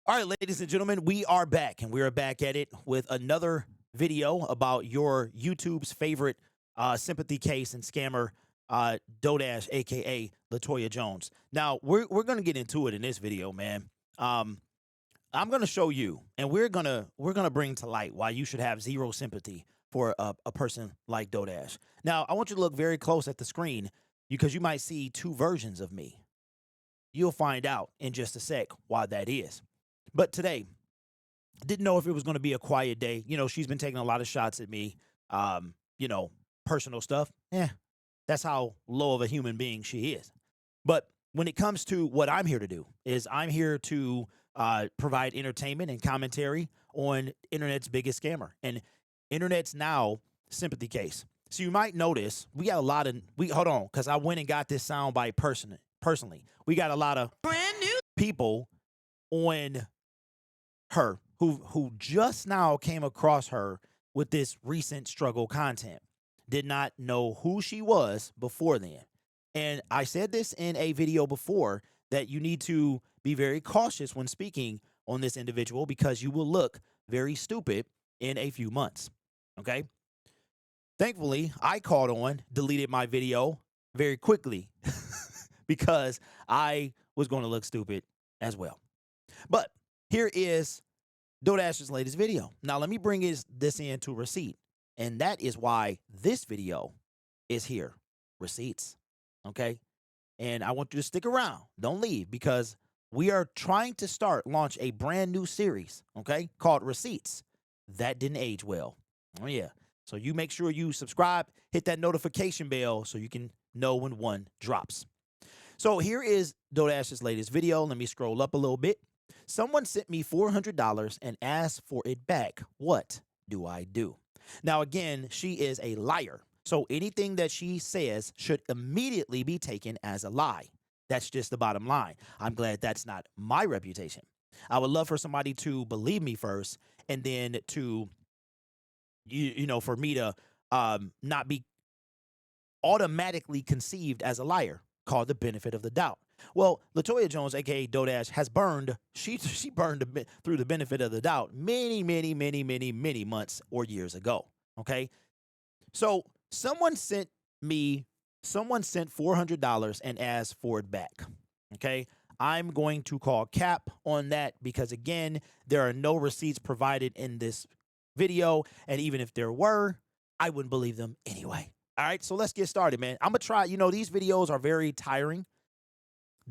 All right, ladies and gentlemen, we are back, and we are back at it with another video about your YouTube's favorite sympathy case and scammer, Dodash, aka Latoya Jones. Now, we're gonna get into it in this video, man. Um, I'm gonna show you, and we're gonna bring to light why you should have zero sympathy for a person like Dodash. Now, I want you to look very close at the screen because you might see two versions of me. You'll find out in just a sec why that is. But today, didn't know if it was going to be a quiet day. You know, she's been taking a lot of shots at me. You know, personal stuff. Yeah, that's how low of a human being she is. But when it comes to what I'm here to do, is I'm here to provide entertainment and commentary on internet's biggest scammer and internet's now sympathy case. So you might notice we got a lot of we hold on because I went and got this soundbite personally. We got a lot of brand new people on her who just now came across her with this recent struggle content. Did not know who she was before then. And I said this in a video before that you need to be very cautious when speaking on this individual because you will look very stupid in a few months. Okay? Thankfully, I caught on, deleted my video very quickly because I was going to look stupid as well. But here is Dodash's latest video. Now, let me bring this into receipt. And that is why this video is here. Receipts. Okay? And I want you to stick around. Don't leave because we are trying to launch a brand new series, okay, called Receipts. That didn't age well. Oh, yeah. So you make sure you subscribe, hit that notification bell so you can know when one drops. So here is Dodash's latest video. Let me scroll up a little bit. Someone sent me $400 and asked for it back. What do I do? Now, again, she is a liar. So anything that she says should immediately be taken as a lie. That's just the bottom line. I'm glad that's not my reputation. I would love for somebody to believe me first and then to, you know, for me to not be automatically conceived as a liar, called the benefit of the doubt. Well, Latoya Jones, aka Dodash, has burned. She burned through the benefit of the doubt many months or years ago. Okay, so someone sent $400 and asked for it back. Okay, I'm going to call cap on that because again, there are no receipts provided in this video, and even if there were, I wouldn't believe them anyway. All right, so let's get started, man. I'm gonna try. You know, these videos are very tiring.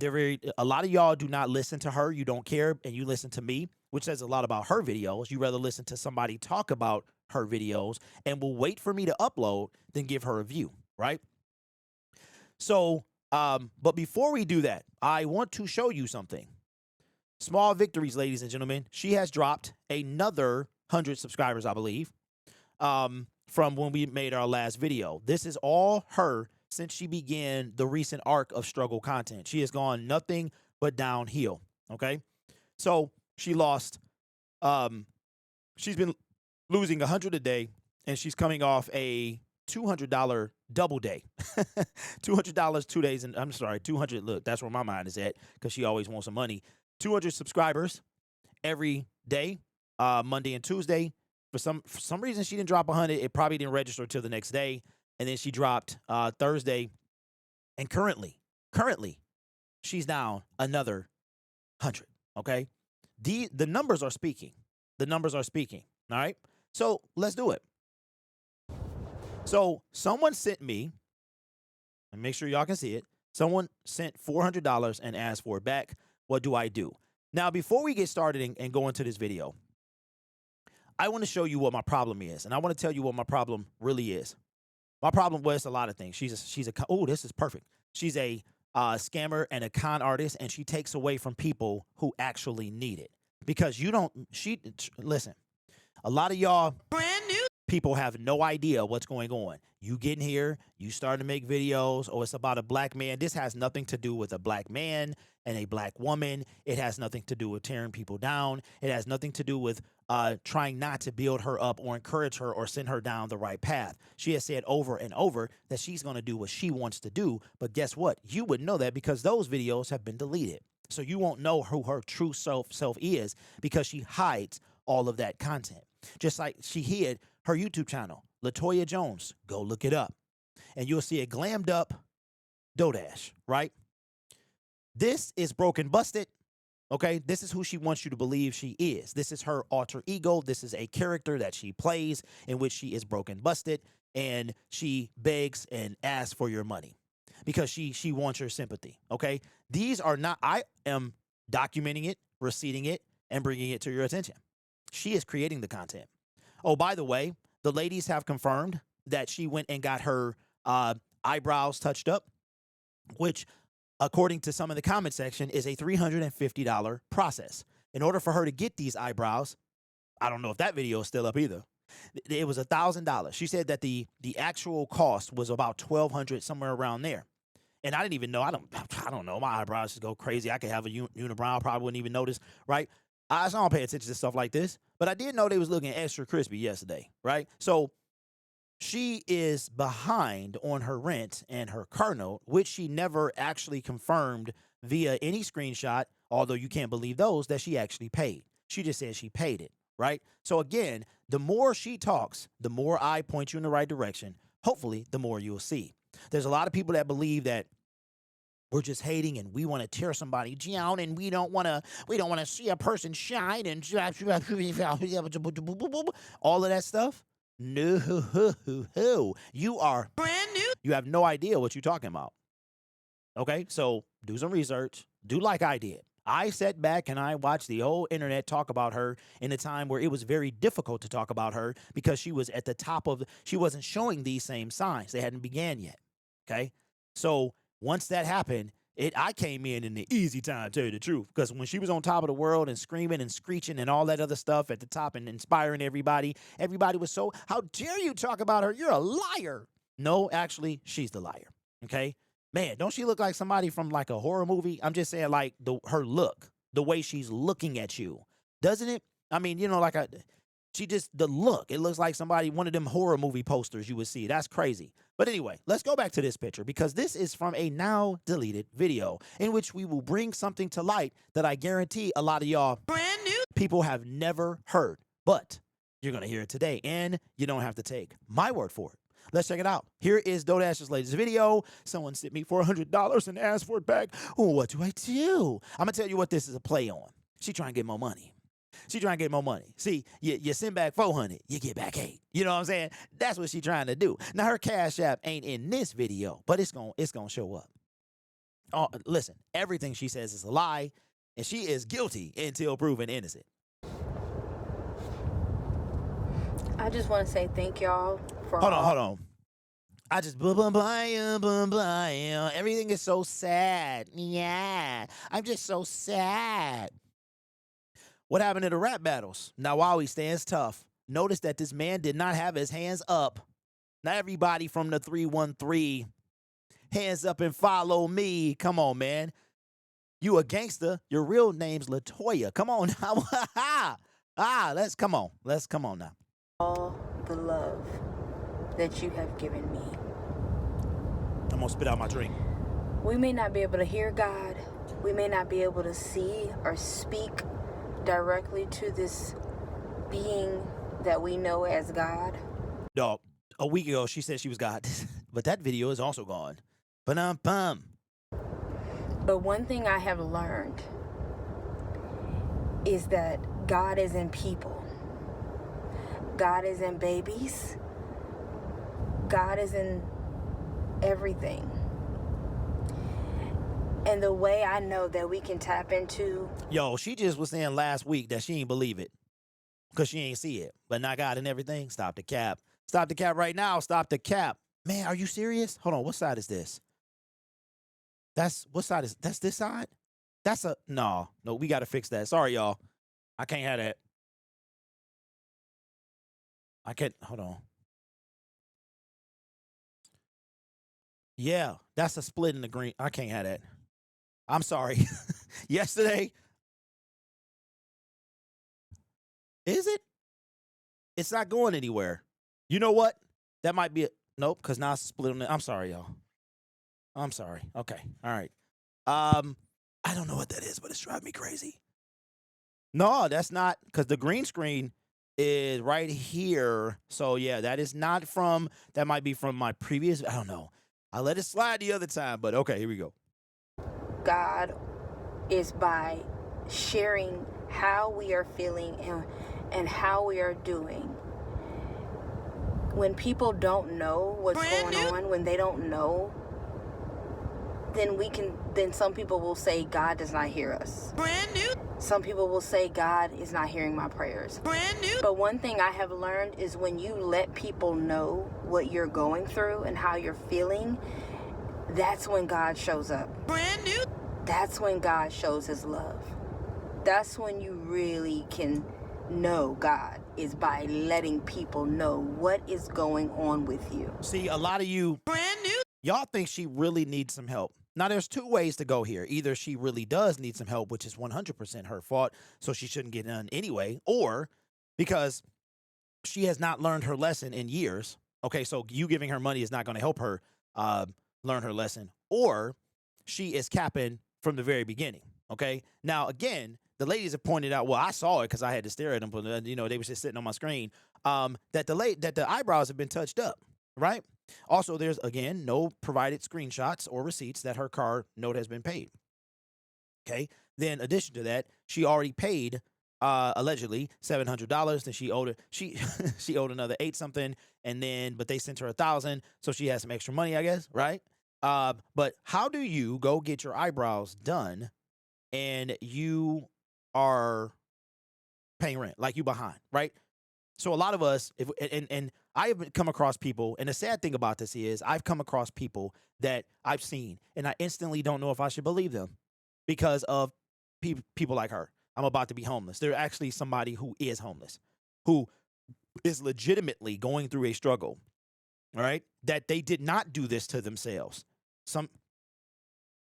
A lot of y'all do not listen to her. You don't care, and you listen to me, which says a lot about her videos. You rather listen to somebody talk about her videos and will wait for me to upload than give her a view, right? So, but before we do that, I want to show you something. Small victories, ladies and gentlemen. She has dropped another 100 subscribers, I believe, from when we made our last video. This is all her since she began the recent arc of struggle content. She has gone nothing but downhill, okay? So she lost, she's been losing 100 a day, and she's coming off a $200 double day. $200 2 days, and I'm sorry, 200, look, that's where my mind is at because she always wants some money. 200 subscribers every day, Monday and Tuesday. For some reason, she didn't drop 100. It probably didn't register till the next day. And then she dropped Thursday. And currently, she's down another 100. Okay? The numbers are speaking. The numbers are speaking. All right? So let's do it. So someone sent me, and make sure y'all can see it. Someone sent $400 and asked for it back. What do I do? Now, before we get started and go into this video, I want to show you what my problem is, and I want to tell you what my problem really is. My problem was a lot of things. Oh, this is perfect. She's a scammer and a con artist, and she takes away from people who actually need it because listen. A lot of y'all brand new people have no idea what's going on. You get in here, you start to make videos, oh, it's about a black man. This has nothing to do with a black man and a black woman. It has nothing to do with tearing people down. It has nothing to do with trying not to build her up or encourage her or send her down the right path. She has said over and over that she's going to do what she wants to do. But guess what? You wouldn't know that because those videos have been deleted. So you won't know who her true self is because she hides all of that content. Just like she hid her YouTube channel, Latoya Jones. Go look it up. And you'll see a glammed up Dodash, right? This is Broken Busted. Okay, this is who she wants you to believe she is. This is her alter ego. This is a character that she plays in which she is broken, busted, and she begs and asks for your money because she wants your sympathy. Okay, these are not. I am documenting it, receipting it, and bringing it to your attention. She is creating the content. Oh, by the way, the ladies have confirmed that she went and got her eyebrows touched up, which, according to some of the comment section, is a $350 process. In order for her to get these eyebrows, I don't know if that video is still up either. It was $1,000. She said that the actual cost was about $1,200, somewhere around there. And I didn't even know. I don't know. My eyebrows just go crazy. I could have a unibrow. I probably wouldn't even notice, right? I don't pay attention to stuff like this. But I did know they was looking extra crispy yesterday, right? So she is behind on her rent and her car note, which she never actually confirmed via any screenshot, although you can't believe those, that she actually paid. She just said she paid it, right? So again, the more she talks, the more I point you in the right direction. Hopefully, the more you'll see. There's a lot of people that believe that we're just hating and we want to tear somebody down and we don't want to see a person shine and all of that stuff. No, you are brand new. You have no idea what you're talking about. Okay, so do some research. Do like I did. I sat back and I watched the whole internet talk about her in a time where it was very difficult to talk about her because she was at the top of she wasn't showing these same signs. They hadn't began yet. Okay, so once that happened, I came in the easy time, to tell you the truth, because when she was on top of the world and screaming and screeching and all that other stuff at the top and inspiring everybody was so, how dare you talk about her? You're a liar. No, actually, she's the liar. Okay, man, don't she look like somebody from like a horror movie? I'm just saying, like her look, the way she's looking at you, doesn't it? I mean, you know, like the look, it looks like one of them horror movie posters you would see. That's crazy. But anyway, let's go back to this picture because this is from a now deleted video in which we will bring something to light that I guarantee a lot of y'all brand new people have never heard, but you're going to hear it today and you don't have to take my word for it. Let's check it out. Here is Dodash's latest video. Someone sent me $400 and asked for it back. Oh, what do I do? I'm going to tell you what this is a play on. She trying to get more money. She trying to get more money. See, you send back 400, you get back 8. You know what I'm saying? That's what she trying to do. Now, her Cash App ain't in this video, but it's gonna show up. Oh, listen, everything she says is a lie, and she is guilty until proven innocent. I just want to say thank y'all for Hold on. I just everything is so sad. Yeah, I'm just so sad. What happened to the rap battles? Now, while he stands tough, notice that this man did not have his hands up. Now, everybody from the 313, hands up and follow me. Come on, man. You a gangster. Your real name's Latoya. Come on now. Let's come on now. All the love that you have given me. I'm going to spit out my drink. We may not be able to hear God. We may not be able to see or speak directly to this being that we know as God. Dog, a week ago she said she was God, but that video is also gone. Ba-dum-bum. But one thing I have learned is that God is in people. God is in babies. God is in everything. And the way I know that we can tap into... Yo, she just was saying last week that she ain't believe it because she ain't see it. But not God and everything. Stop the cap. Stop the cap right now. Stop the cap. Man, are you serious? Hold on. What side is this? That's this side? No, we got to fix that. Sorry, y'all. I can't have that. Hold on. Yeah, that's a split in the green. I can't have that. I'm sorry. Yesterday. Is it? It's not going anywhere. You know what? That might be it. Nope, because now it's split on the. I'm sorry, y'all. I'm sorry. Okay. All right. I don't know what that is, but it's driving me crazy. No, that's not, because the green screen is right here. So yeah, that is not from, that might be from my previous, I don't know. I let it slide the other time, but okay, here we go. God is by sharing how we are feeling and how we are doing. When people don't know what's going on, when they don't know, then some people will say God does not hear us. Some people will say God is not hearing my prayers. But one thing I have learned is when you let people know what you're going through and how you're feeling, that's when God shows up. That's when God shows his love. That's when you really can know God, is by letting people know what is going on with you. See, a lot of you, y'all think she really needs some help. Now, there's two ways to go here. Either she really does need some help, which is 100% her fault, so she shouldn't get none anyway, or because she has not learned her lesson in years. Okay, so you giving her money is not going to help her learn her lesson, or she is capping from the very beginning. Okay, now again, the ladies have pointed out. Well, I saw it because I had to stare at them. But you know, they was just sitting on my screen. That the eyebrows have been touched up, right? Also, there's again no provided screenshots or receipts that her car note has been paid. Okay, then in addition to that, she already paid allegedly $700. Then she owed it. She owed another 8 something, and then but they sent her $1,000, so she has some extra money, I guess, right? But how do you go get your eyebrows done and you are paying rent, like you behind, right? So a lot of us, and I have come across people, and the sad thing about this is I've come across people that I've seen, and I instantly don't know if I should believe them because of people like her. I'm about to be homeless. They're actually somebody who is homeless, who is legitimately going through a struggle, all right? That they did not do this to themselves.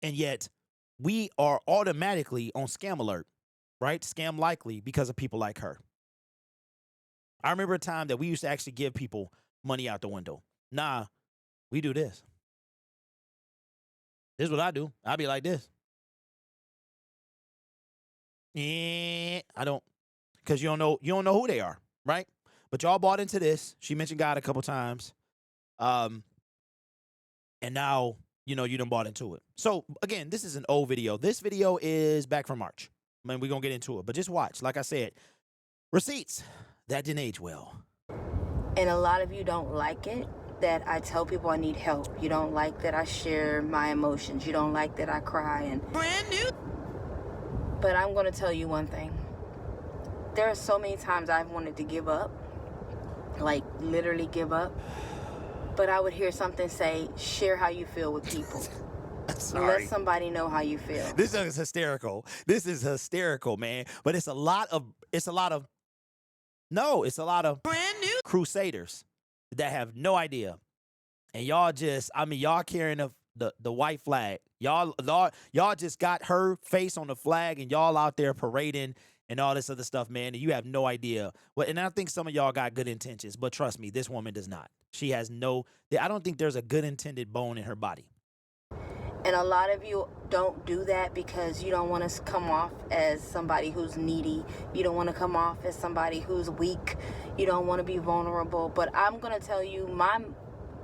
And yet we are automatically on scam alert, right? Scam likely because of people like her. I remember a time that we used to actually give people money out the window. Nah, we do this. This is what I do. I'll be like this. I don't, because you don't know who they are, right? But y'all bought into this. She mentioned God a couple times. And now, you done bought into it. So again, this is an old video. This video is back from March. I mean, we're going to get into it, but just watch. Like I said, receipts that didn't age well. And a lot of you don't like it that I tell people I need help. You don't like that I share my emotions. You don't like that I cry. And But I'm going to tell you one thing. There are so many times I've wanted to give up, like literally give up. But I would hear something say, share how you feel with people. Sorry. Let somebody know how you feel. This is hysterical. This is hysterical, man. But it's a lot of brand new crusaders that have no idea. And y'all y'all carrying the white flag. Y'all just got her face on the flag and y'all out there parading and all this other stuff, man. And you have no idea. Well, and I think some of y'all got good intentions, but trust me, this woman does not. She has I don't think there's a good intended bone in her body. And a lot of you don't do that because you don't want to come off as somebody who's needy. You don't want to come off as somebody who's weak. You don't want to be vulnerable. But I'm going to tell you,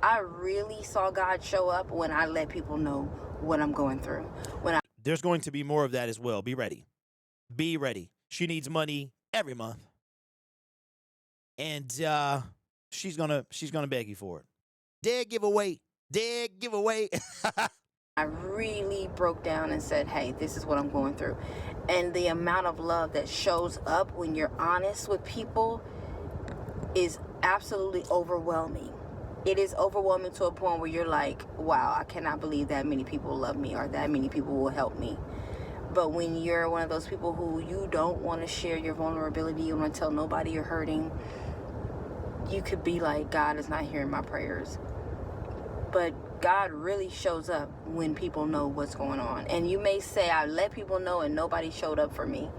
I really saw God show up when I let people know what I'm going through. There's going to be more of that as well. Be ready. Be ready. She needs money every month. And she's gonna beg you for it. Dead giveaway. I really broke down and said, hey, this is what I'm going through. And the amount of love that shows up when you're honest with people is absolutely overwhelming. It is overwhelming to a point where you're like, wow, I cannot believe that many people love me or that many people will help me. But when you're one of those people who you don't want to share your vulnerability, you don't want to tell nobody you're hurting, you could be like, God is not hearing my prayers. But God really shows up when people know what's going on. And you may say, I let people know and nobody showed up for me.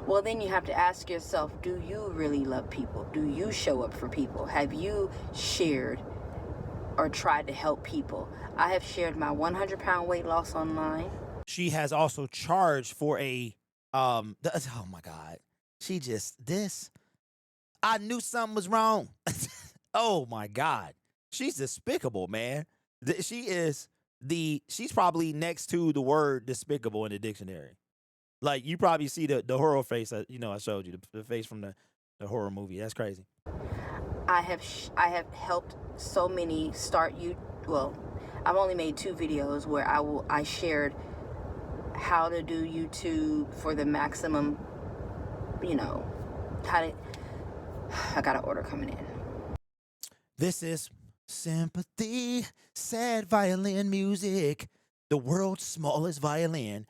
Well, then you have to ask yourself, do you really love people? Do you show up for people? Have you shared or tried to help people? I have shared my 100-pound weight loss online. She has also charged for a oh my god. She just this I knew something was wrong. Oh my god. She's despicable, man. She's probably next to the word despicable in the dictionary. Like you probably see the horror face I showed you the face from the horror movie. That's crazy. I have helped so many start you. Well, I've only made 2 videos where I shared how to do YouTube for the maximum. How to. I got an order coming in. This is sympathy, sad violin music, the world's smallest violin.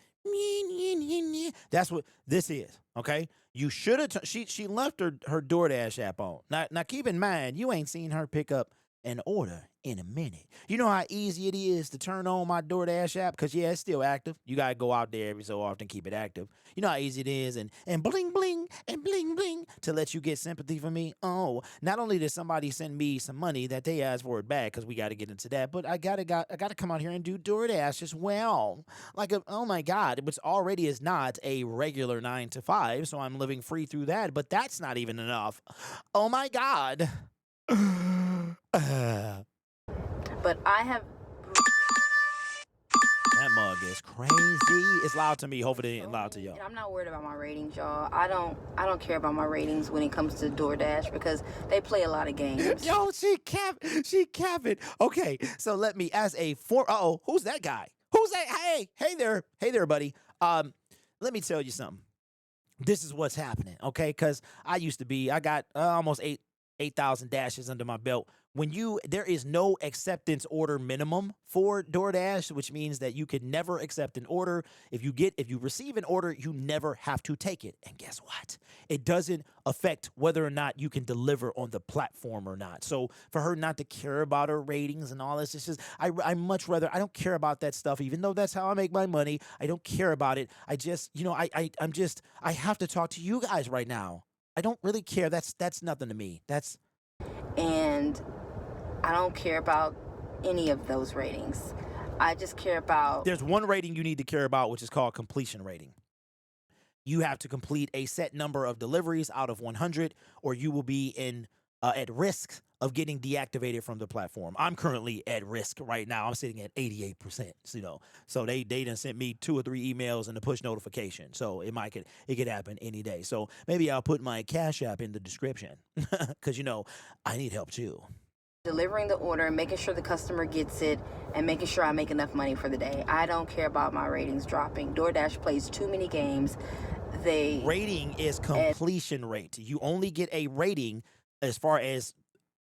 That's what this is. Okay, you should have. She left her DoorDash app on. Now keep in mind, you ain't seen her pick up an order in a minute. You know how easy it is to turn on my DoorDash app? Because, yeah, it's still active. You got to go out there every so often, keep it active. You know how easy it is and bling, bling, and bling, bling to let you get sympathy from me? Oh, not only did somebody send me some money that they asked for it back, because we got to get into that, but I got to come out here and do DoorDash as well. Oh, my God, which already is not a regular 9 to 5, so I'm living free through that, but that's not even enough. Oh, my God. But I have. That mug is crazy. It's loud to me. Hopefully it ain't loud to y'all. And I'm not worried about my ratings, y'all. I don't care about my ratings when it comes to DoorDash because they play a lot of games. Yo, she capping. Okay, so let me as a who's that guy? Who's that? Hey there, buddy. Let me tell you something. This is what's happening, okay? Because I got almost 8,000 dashes under my belt. There is no acceptance order minimum for DoorDash, which means that you can never accept an order. If you receive an order, you never have to take it. And guess what? It doesn't affect whether or not you can deliver on the platform or not. So for her not to care about her ratings and all this, it's just, I much rather, I don't care about that stuff, even though that's how I make my money. I don't care about it. I just, I have to talk to you guys right now. I don't really care. That's nothing to me. And I don't care about any of those ratings. I just care about. There's one rating you need to care about, which is called completion rating. You have to complete a set number of deliveries out of 100, or you will be at risk of getting deactivated from the platform. I'm currently at risk right now. I'm sitting at 88%. So they done sent me 2 or 3 emails and a push notification. So it could happen any day. So maybe I'll put my Cash App in the description because I need help too. Delivering the order, making sure the customer gets it, and making sure I make enough money for the day. I don't care about my ratings dropping. DoorDash plays too many games. Rating is completion rate. You only get a rating as far as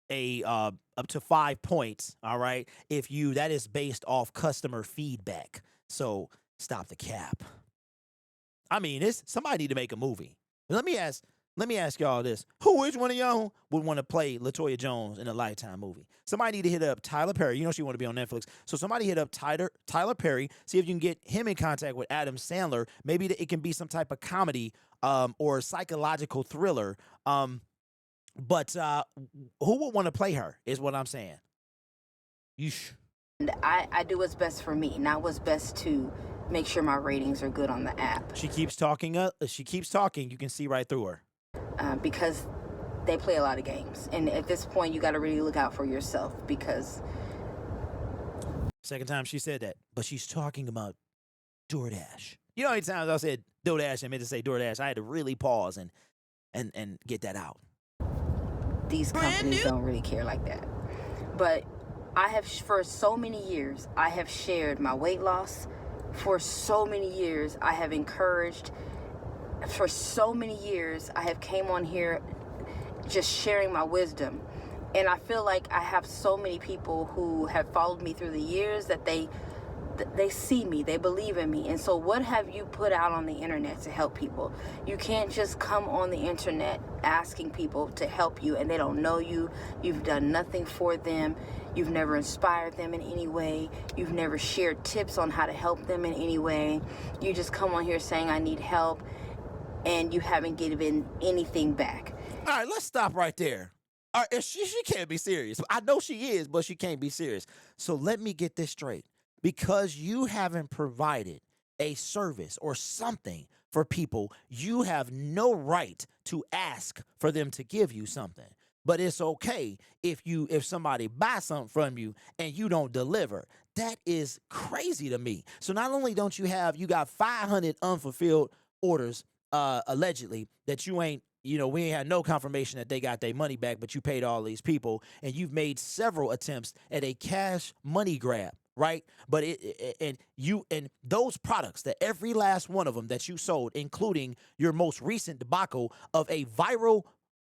up to 5 points. All right, that is based off customer feedback. So stop the cap. I mean, somebody need to make a movie. Let me ask y'all this. Which one of y'all would want to play LaToya Jones in a Lifetime movie? Somebody need to hit up Tyler Perry. She want to be on Netflix. So somebody hit up Tyler Perry, see if you can get him in contact with Adam Sandler. Maybe it can be some type of comedy or psychological thriller. But who would want to play her is what I'm saying. Yeesh. And I do what's best for me, not what's best to make sure my ratings are good on the app. She keeps talking. You can see right through her. Because they play a lot of games. And at this point, you got to really look out for yourself because... Second time she said that, but she's talking about DoorDash. You know how many times I said DoorDash and meant to say DoorDash? I had to really pause and get that out. These companies don't really care like that. But for so many years, I have shared my weight loss. For so many years, I have encouraged. For so many years, I have came on here just sharing my wisdom. And I feel like I have so many people who have followed me through the years that they see me, they believe in me. And so what have you put out on the internet to help people? You can't just come on the internet asking people to help you and they don't know you. You've done nothing for them. You've never inspired them in any way. You've never shared tips on how to help them in any way. You just come on here saying, I need help. And you haven't given anything back. All right, let's stop right there. All right, she can't be serious. I know she is, but she can't be serious. So let me get this straight. Because you haven't provided a service or something for people, you have no right to ask for them to give you something. But it's okay if somebody buys something from you and you don't deliver. That is crazy to me. So not only don't you got 500 unfulfilled orders allegedly that you ain't, we ain't had no confirmation that they got their money back, but you paid all these people and you've made several attempts at a cash money grab, right? But and those products, that every last one of them that you sold, including your most recent debacle of a viral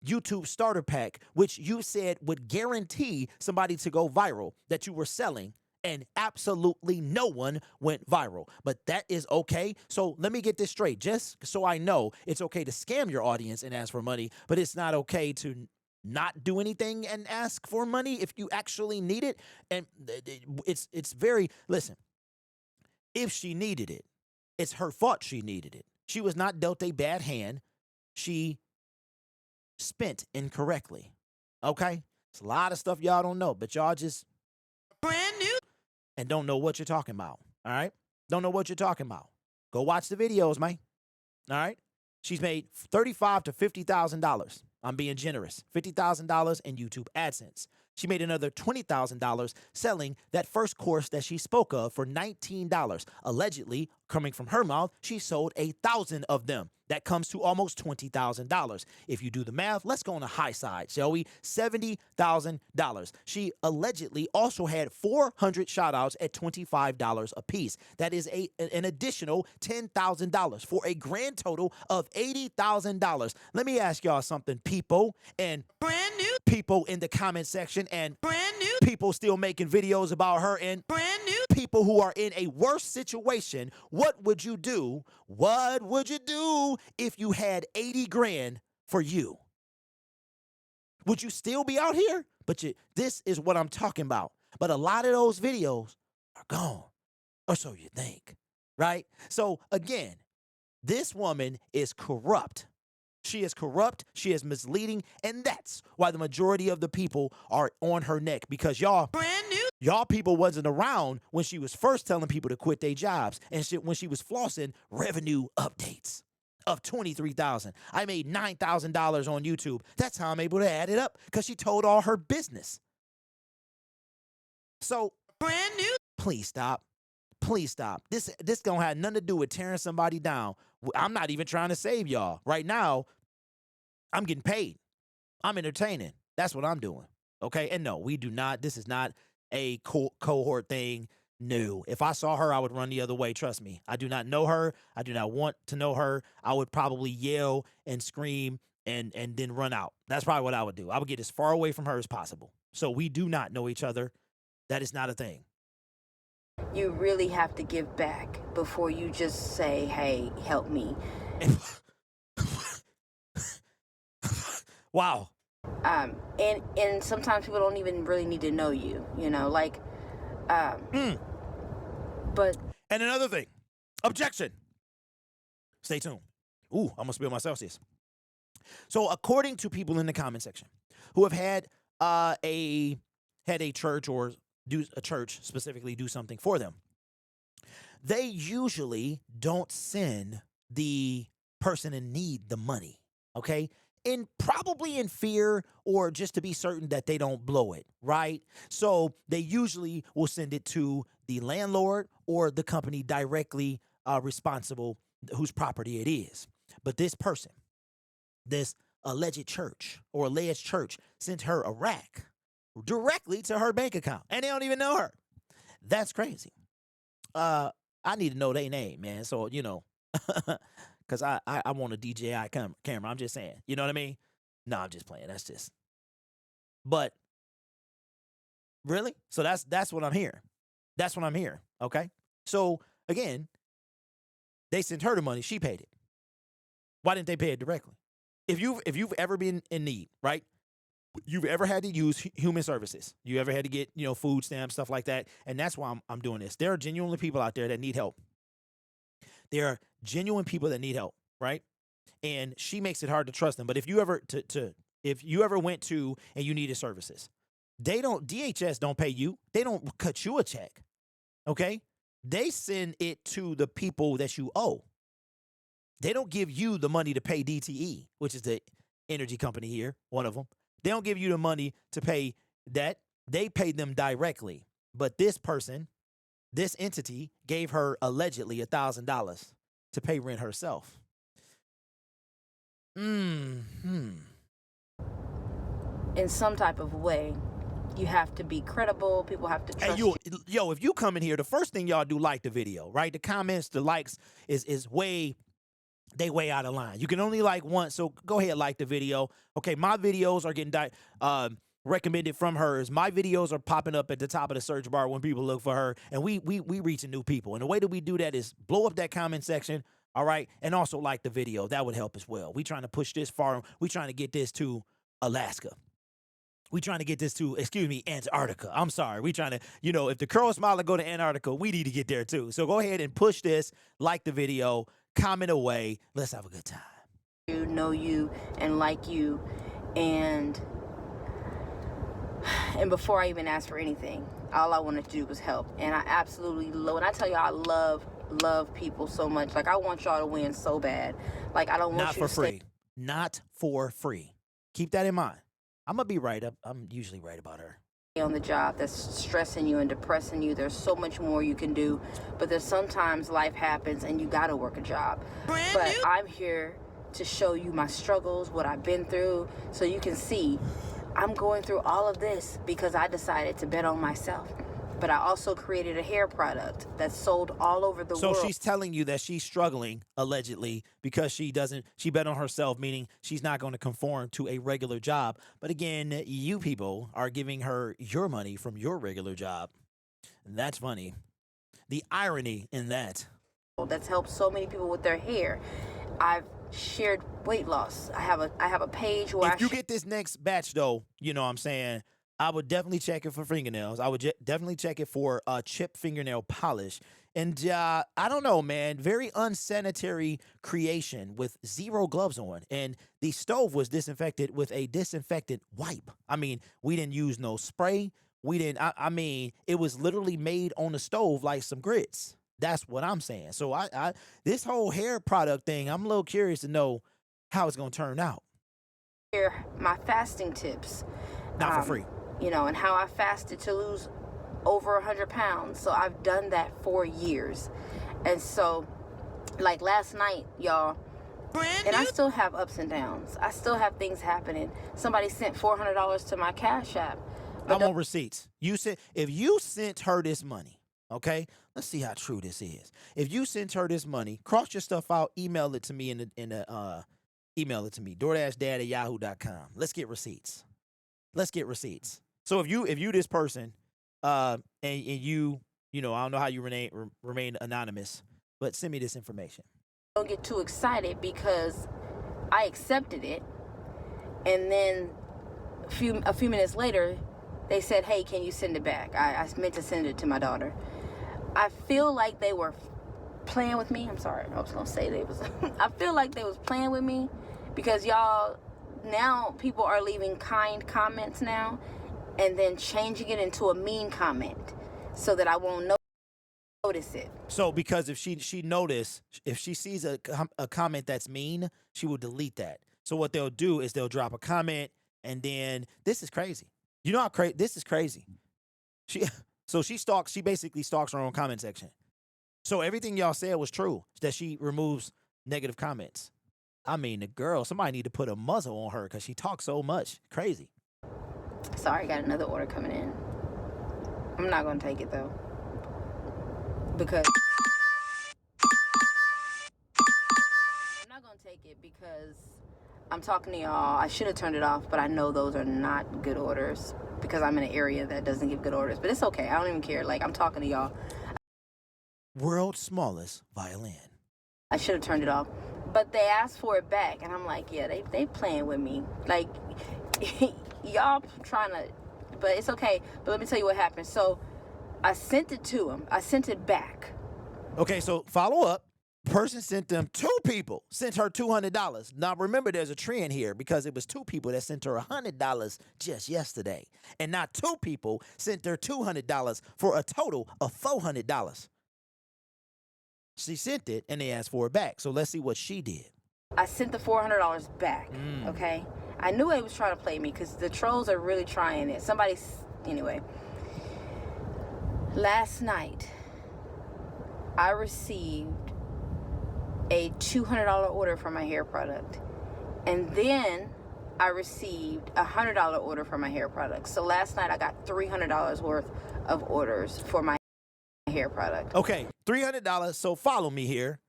YouTube starter pack, which you said would guarantee somebody to go viral, that you were selling, and absolutely no one went viral. But that is okay. So let me get this straight, just so I know. It's okay to scam your audience and ask for money, but it's not okay to not do anything and ask for money if you actually need it. And it's very, listen, if she needed it, it's her fault she needed it. She was not dealt a bad hand. She spent incorrectly. Okay? It's a lot of stuff y'all don't know, but y'all just brand new and don't know what you're talking about. All right? Don't know what you're talking about. Go watch the videos, man. All right? She's made $35,000 to $50,000. I'm being generous. $50,000 in YouTube AdSense. She made another $20,000 selling that first course that she spoke of for $19. Allegedly, coming from her mouth, she sold 1,000 of them. That comes to almost $20,000. If you do the math, let's go on the high side, shall we? $70,000. She allegedly also had 400 shout-outs at $25 a piece. That is an additional $10,000 for a grand total of $80,000. Let me ask y'all something, people, and brand new people in the comment section, and brand new people still making videos about her, and brand new people who are in a worse situation. What would you do? What would you do if you had 80 grand for you? Would you still be out here? But this is what I'm talking about. But a lot of those videos are gone, or so you think, right? So again, this woman is corrupt. She is corrupt, she is misleading, and that's why the majority of the people are on her neck, because y'all people wasn't around when she was first telling people to quit their jobs, and when she was flossing revenue updates of $23,000. I made $9,000 on YouTube. That's how I'm able to add it up, because she told all her business. So brand new. Please stop. Please stop. This don't have nothing to do with tearing somebody down. I'm not even trying to save y'all. Right now, I'm getting paid. I'm entertaining. That's what I'm doing. Okay? And no, we do not. This is not a cohort thing. No. If I saw her, I would run the other way. Trust me. I do not know her. I do not want to know her. I would probably yell and scream and then run out. That's probably what I would do. I would get as far away from her as possible. So we do not know each other. That is not a thing. You really have to give back before you just say, hey, help me. Wow. And sometimes people don't even really need to know you, like, but. And another thing, objection. Stay tuned. Ooh, I'm gonna spill my Celsius. So according to people in the comment section who have had a church, or do a church specifically do something for them, they usually don't send the person in need the money, okay? And probably in fear, or just to be certain that they don't blow it, right? So they usually will send it to the landlord or the company directly responsible, whose property it is. But this person, this alleged church sent her a rack directly to her bank account, and they don't even know her. That's crazy. I need to know their name, man. So, because I want a DJI camera. I'm just saying. You know what I mean? No, I'm just playing. That's just. But really? So that's what I'm hearing. That's what I'm hearing. Okay? So, again, they sent her the money. She paid it. Why didn't they pay it directly? If you've ever been in need, right? You've ever had to use human services. You ever had to get, food stamps, stuff like that. And that's why I'm doing this. There are genuinely people out there that need help. There are genuine people that need help, right? And she makes it hard to trust them. But if you ever if you ever went to and you needed services, DHS don't pay you. They don't cut you a check. Okay? they send it to the people that you owe. They don't give you the money to pay DTE, which is the energy company here, one of them. They don't give you the money to pay that. They pay them directly. But this person, this entity, gave her allegedly $1,000 to pay rent herself. In some type of way, you have to be credible. People have to trust you. Yo, if you come in here, the first thing y'all do, like the video, right? The comments, the likes is way out of line. You can only like once, so go ahead, like the video. Okay, my videos are getting recommended from hers. My videos are popping up at the top of the search bar when people look for her, and we reaching new people. And the way that we do that is blow up that comment section, all right, and also like the video. That would help as well. We trying to push this far. We trying to get this to Alaska. We trying to get this to, Antarctica. I'm sorry. We trying to, if the Curl Smiler go to Antarctica, we need to get there too. So go ahead and push this, like the video, comment away. Let's have a good time. You know you and like you, and before I even asked for anything, all I wanted to do was help. And I absolutely when I tell you I love people so much. Like, I want y'all to win so bad. Like, I don't want Not you for to free. Not for free. Keep that in mind. I'm gonna be right up. I'm usually right about her. On the job that's stressing you and depressing you. There's so much more you can do, but there's sometimes life happens and you gotta work a job. But I'm here to show you my struggles, what I've been through, so you can see I'm going through all of this because I decided to bet on myself. But I also created a hair product that's sold all over the world. So she's telling you that she's struggling, allegedly, because she bet on herself, meaning she's not going to conform to a regular job. But again, you people are giving her your money from your regular job. That's funny. The irony in that. That's helped so many people with their hair. I've shared weight loss. I have a page where if you get this next batch, though, you know what I'm saying, I would definitely check it for fingernails. I would definitely check it for chip fingernail polish. And I don't know, man, very unsanitary creation with 0 gloves on. And the stove was disinfected with a disinfectant wipe. I mean, we didn't use no spray. We didn't, I mean, it was literally made on the stove like some grits. That's what I'm saying. So this whole hair product thing, I'm a little curious to know how it's going to turn out. Here, my fasting tips. Not for free. And how I fasted to lose over 100 pounds. So I've done that for years. And so, like last night, y'all, and I still have ups and downs. I still have things happening. Somebody sent $400 to my Cash App. I want receipts. If you sent her this money, okay? Let's see how true this is. If you sent her this money, cross your stuff out, email it to me email it to me, DoorDashDad@yahoo.com. Let's get receipts. So if you this person, and you I don't know how you remain anonymous, but send me this information. Don't get too excited because I accepted it, and then a few minutes later, they said, "Hey, can you send it back?" I meant to send it to my daughter. I feel like they were playing with me. I'm sorry, I was gonna say they was. I feel like they was playing with me because y'all. Now people are leaving kind comments now and then changing it into a mean comment so that I won't notice it. So because if she notice, if she sees a comment that's mean, she will delete that. So what they'll do is they'll drop a comment, and then this is crazy. You know how this is crazy. She basically stalks her own comment section. So everything y'all said was true, that she removes negative comments. I mean, the girl, somebody need to put a muzzle on her because she talks so much. Crazy. Sorry, got another order coming in. I'm not going to take it, though. Because... I'm not going to take it because I'm talking to y'all. I should have turned it off, but I know those are not good orders because I'm in an area that doesn't give good orders. But it's okay. I don't even care. Like, I'm talking to y'all. World's smallest violin. I should have turned it off. But they asked for it back, and I'm like, yeah, they playing with me. Like, y'all trying to, but it's okay. But let me tell you what happened. So I sent it to him. I sent it back. Okay, so follow up. Person sent them 2 people, sent her $200. Now, remember, there's a trend here because it was 2 people that sent her $100 just yesterday. And not 2 people sent her $200 for a total of $400. She sent it and they asked for it back. So let's see what she did. I sent the $400 back, okay? I knew they was trying to play me because the trolls are really trying it. Anyway. Last night, I received a $200 order for my hair product. And then I received a $100 order for my hair product. So last night I got $300 worth of orders for my hair product. Okay, $300. So follow me here.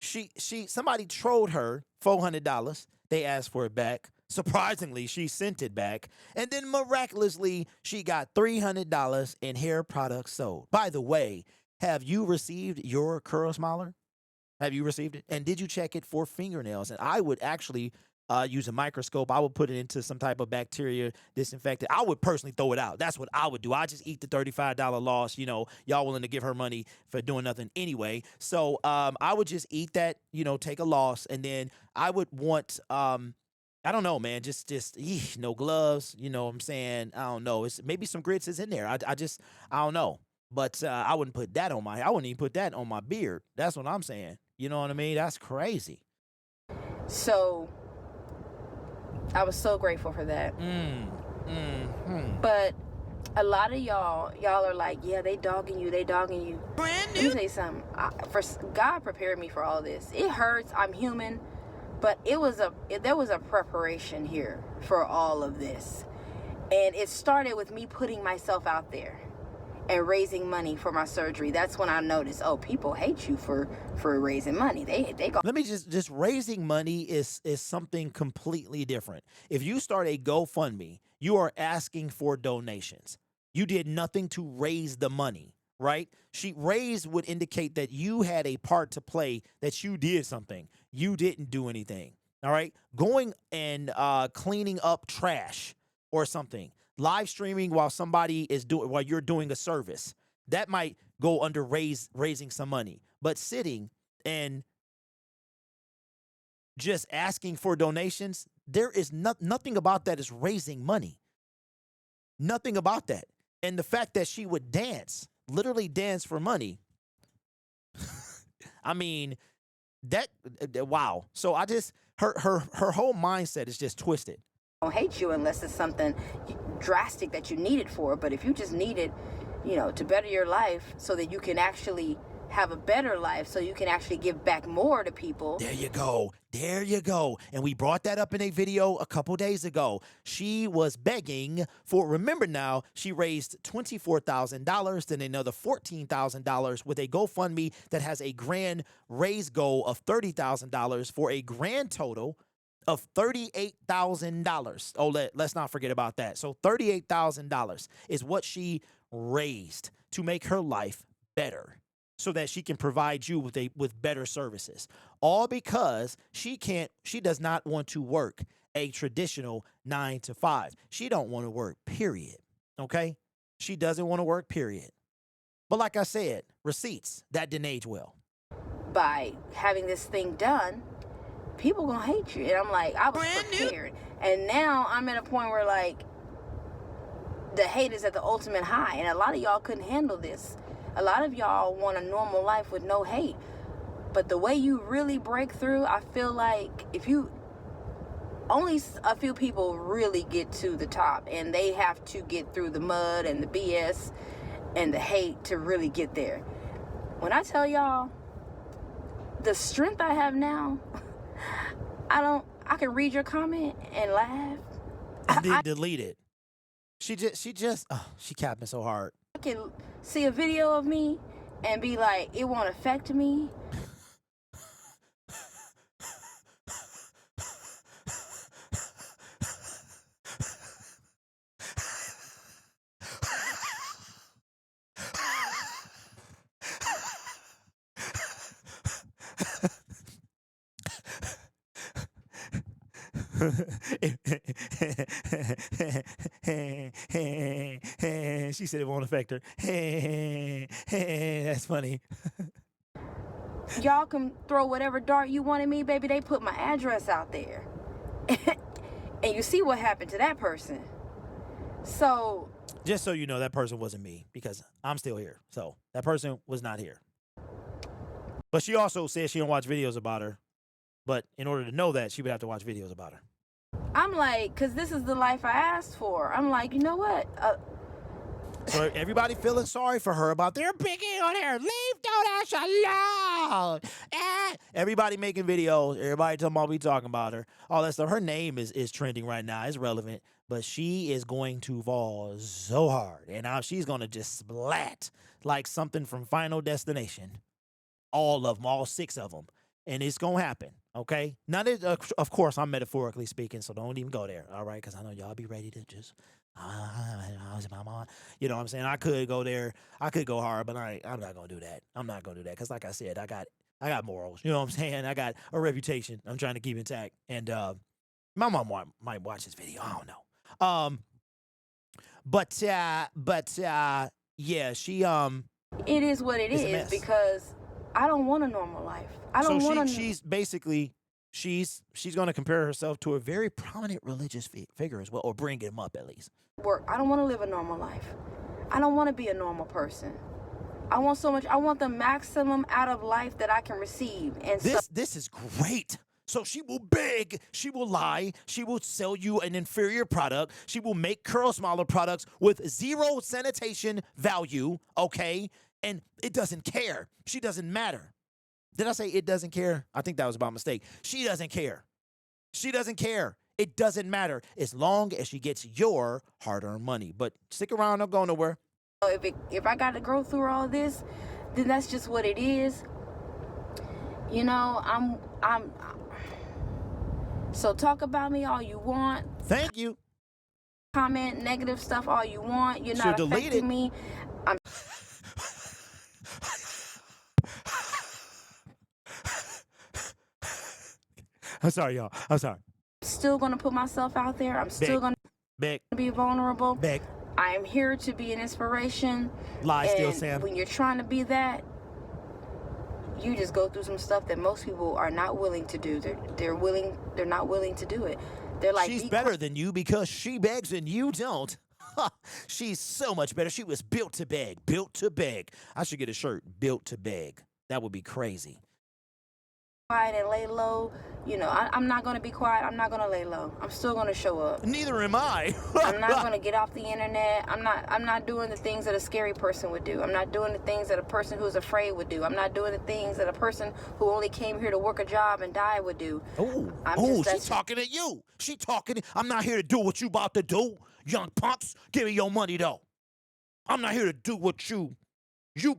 Somebody trolled her $400. They asked for it back. Surprisingly, she sent it back. And then miraculously, she got $300 in hair products sold. By the way, have you received your Curl Smiler? Have you received it? And did you check it for fingernails? And I would actually use a microscope. I would put it into some type of bacteria disinfectant. I would personally throw it out. That's what I would do. I just eat the $35 loss. You know, y'all willing to give her money for doing nothing anyway. So I would just eat that, you know, take a loss. And then I would want, I don't know, man, just no gloves. You know what I'm saying? I don't know. It's maybe some grits is in there. I don't know. But I wouldn't put that on I wouldn't even put that on my beard. That's what I'm saying. You know what I mean? That's crazy. So I was so grateful for that. But a lot of y'all are like, yeah, they dogging you. Brand new. Let me tell you something. God prepared me for all this. It hurts. I'm human. But there was a preparation here for all of this. And it started with me putting myself out there and raising money for my surgery. That's when I noticed, oh, people hate you for raising money. They go. Let me just raising money is something completely different. If you start a GoFundMe, you are asking for donations. You did nothing to raise the money, right? Raise would indicate that you had a part to play, that you did something. You didn't do anything. All right. Going and cleaning up trash or something. Live streaming while you're doing a service, that might go under raising some money. But sitting and just asking for donations, there is nothing about that is raising money. Nothing about that. And the fact that she would literally dance for money. I mean, wow. So her whole mindset is just twisted. Don't hate you unless it's something drastic that you need it for. But if you just need it, you know, to better your life so that you can actually have a better life, so you can actually give back more to people. There you go. And we brought that up in a video a couple days ago. She was begging for, remember now, she raised $24,000, then another $14,000 with a GoFundMe that has a grand raise goal of $30,000 for a grand total of $38,000. Oh, let's not forget about that. So $38,000 is what she raised to make her life better, so that she can provide you with better services. All because she does not want to work a traditional 9 to 5. She don't want to work, period. Okay? She doesn't want to work, period. But like I said, receipts, that didn't age well. By having this thing done, people gonna hate you. And I'm like, I was prepared. And now I'm at a point where, like, the hate is at the ultimate high. And a lot of y'all couldn't handle this. A lot of y'all want a normal life with no hate. But the way you really break through, I feel like only a few people really get to the top. And they have to get through the mud and the BS and the hate to really get there. When I tell y'all, the strength I have now, I can read your comment and laugh. And then delete it. She capping so hard. I can see a video of me and be like, it won't affect me. She said it won't affect her. That's funny. Y'all can throw whatever dart you want at me, baby. They put my address out there. And you see what happened to that person. So just so you know, that person wasn't me, because I'm still here. So that person was not here. But she also said she don't watch videos about her. But in order to know that, she would have to watch videos about her. I'm like, because this is the life I asked for. I'm like, you know what? So everybody feeling sorry for her about they're picking on her. Leave DoorDash alone. Everybody making videos. Everybody talking about we talking about her. All that stuff. Her name is trending right now. It's relevant. But she is going to fall so hard. And now she's going to just splat like something from Final Destination. All of them. All 6 of them. And it's going to happen. Okay? Now, of course, I'm metaphorically speaking. So don't even go there. All right? Because I know y'all be ready to just... you know what I'm saying? I could go there. I could go hard, but I'm not gonna do that. I'm not gonna do that because, like I said, I got morals. You know what I'm saying? I got a reputation. I'm trying to keep intact. And my mom might watch this video. I don't know. But yeah, she It is what it is because I don't want a normal life. I don't want to. She's basically. She's going to compare herself to a very prominent religious figure as well, or bring him up at least. Work. I don't want to live a normal life. I don't want to be a normal person. I want so much. I want the maximum out of life that I can receive. And this is great. So she will beg, she will lie, she will sell you an inferior product, she will make curl smaller products with 0 sanitation value, okay? And it doesn't care. She doesn't matter. Did I say it doesn't care? I think that was about mistake. She doesn't care. She doesn't care. It doesn't matter as long as she gets your hard-earned money. But stick around, don't go nowhere. If I got to go through all this, then that's just what it is. You know, I'm. So talk about me all you want. Thank you. Comment negative stuff all you want. You're not affecting me. I'm sorry, y'all. I'm sorry. Still going to put myself out there. I'm still going to be vulnerable. I am here to be an inspiration. Lie still, Sam. When you're trying to be that, you just go through some stuff that most people are not willing to do. They're not willing to do it. They're like, she's better than you because she begs and you don't. She's so much better. She was built to beg. Built to beg. I should get a shirt. Built to beg. That would be crazy. Quiet and lay low. You know, I'm not going to be quiet. I'm not going to lay low. I'm still going to show up. Neither am I. I'm not going to get off the internet. I'm not doing the things that a scary person would do. I'm not doing the things that a person who's afraid would do. I'm not doing the things that a person who only came here to work a job and die would do. She's talking at you. She talking. I'm not here to do what you about to do, young punks. Give me your money, though. I'm not here to do what you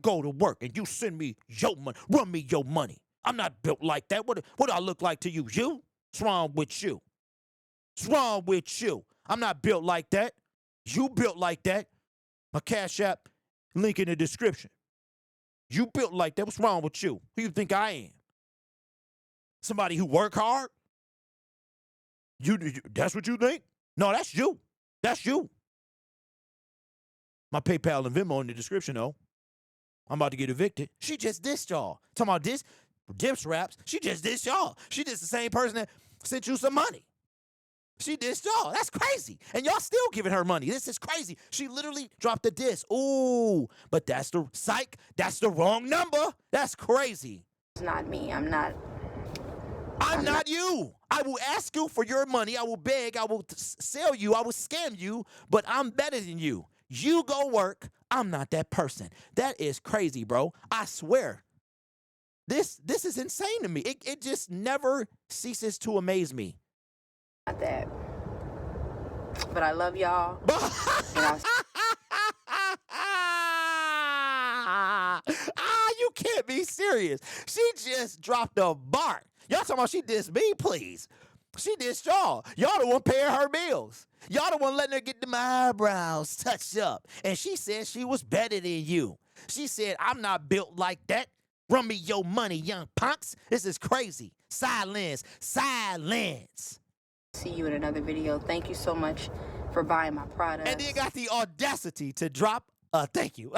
go to work and you send me your money. Run me your money. I'm not built like that. What do I look like to you? You? What's wrong with you? What's wrong with you? I'm not built like that. You built like that. My Cash App, link in the description. You built like that. What's wrong with you? Who you think I am? Somebody who work hard? You that's what you think? No, that's you. That's you. My PayPal and Venmo in the description, though. I'm about to get evicted. She just dissed y'all. Talking about this. Dips raps. She just dissed y'all. She just the same person that sent you some money. She dissed y'all. That's crazy. And y'all still giving her money. This is crazy. She literally dropped a diss. Ooh, but that's the psych. That's the wrong number. That's crazy. It's not me. I'm not you. I will ask you for your money. I will beg. I will sell you. I will scam you. But I'm better than you. You go work. I'm not that person. That is crazy, bro. I swear. This is insane to me. It just never ceases to amaze me. Not that. But I love y'all. You can't be serious. She just dropped a bar. Y'all talking about she dissed me, please. She dissed y'all. Y'all the one paying her bills. Y'all the one letting her get them eyebrows touched up. And she said she was better than you. She said, I'm not built like that. Run me your money, young punks. This is crazy. Silence. Silence. See you in another video. Thank you so much for buying my product. And then got the audacity to drop a thank you.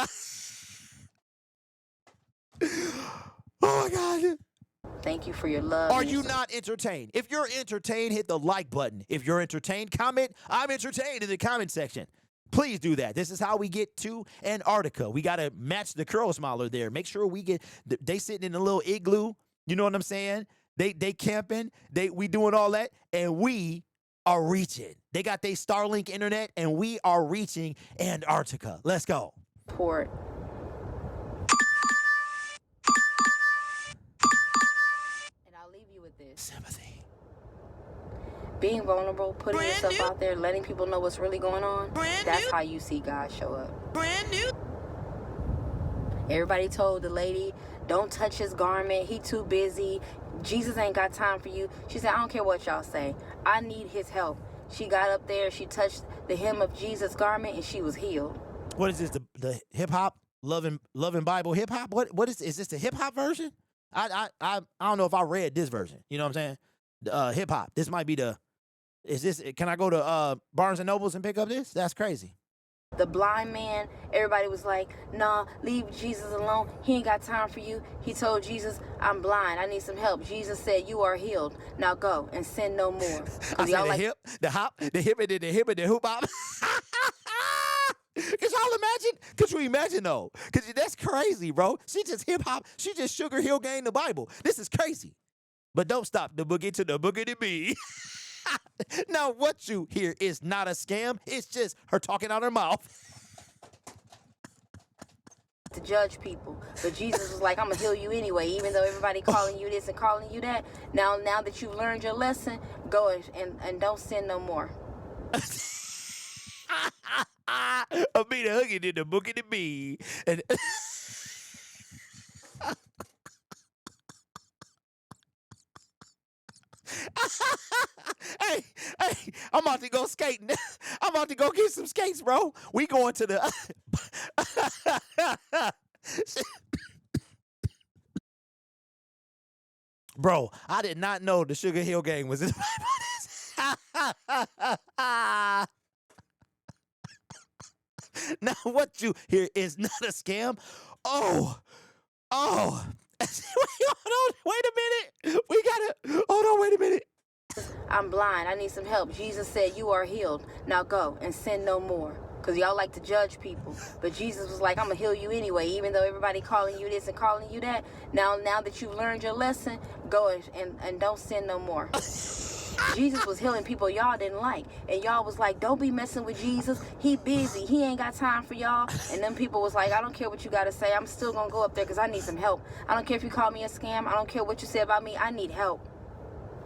Oh, my God. Thank you for your love. Are you not entertained? If you're entertained, hit the like button. If you're entertained, comment. I'm entertained in the comment section. Please do that. This is how we get to Antarctica. We got to match the curl smiler there. Make sure we get, they sitting in a little igloo. You know what I'm saying? They camping. We doing all that. And we are reaching. They got their Starlink internet and we are reaching Antarctica. Let's go. Port. And I'll leave you with this. Sympathy. Being vulnerable, putting yourself out there, letting people know what's really going on, that's how you see God show up. Brand new. Everybody told the lady, don't touch his garment. He too busy. Jesus ain't got time for you. She said, I don't care what y'all say. I need his help. She got up there. She touched the hem of Jesus' garment and she was healed. What is this? The hip hop loving Bible hip hop? What is this the hip hop version? I don't know if I read this version. You know what I'm saying? Hip hop. This might be the. Is this? Can I go to Barnes and Nobles and pick up this? That's crazy. The blind man, everybody was like, nah, leave Jesus alone. He ain't got time for you. He told Jesus, I'm blind. I need some help. Jesus said, you are healed. Now go and sin no more. I said the hip, the hop, the hip, and the hoop hop. Could you imagine though? Because that's crazy, bro. She just hip hop. She just Sugar Hill Gang the Bible. This is crazy. But don't stop the boogie to the boogie to be. Now, what you hear is not a scam. It's just her talking out her mouth. To judge people. But Jesus was like, I'm going to heal you anyway, even though everybody calling you this and calling you that. Now that you've learned your lesson, go and don't sin no more. I'll be the hoogie to the boogie to be. And hey, I'm about to go skating. I'm about to go get some skates, bro. We going to the Bro, I did not know the Sugar Hill Gang was in Now what you hear is not a scam. Oh. Wait a minute. We gotta, hold on, wait a minute. I'm blind. I need some help. Jesus said, you are healed. Now go and sin no more. Because y'all like to judge people. But Jesus was like, I'm going to heal you anyway, even though everybody calling you this and calling you that. Now that you've learned your lesson, go and don't sin no more. Jesus was healing people y'all didn't like. And y'all was like, don't be messing with Jesus. He busy. He ain't got time for y'all. And them people was like, I don't care what you got to say. I'm still going to go up there because I need some help. I don't care if you call me a scam. I don't care what you say about me. I need help.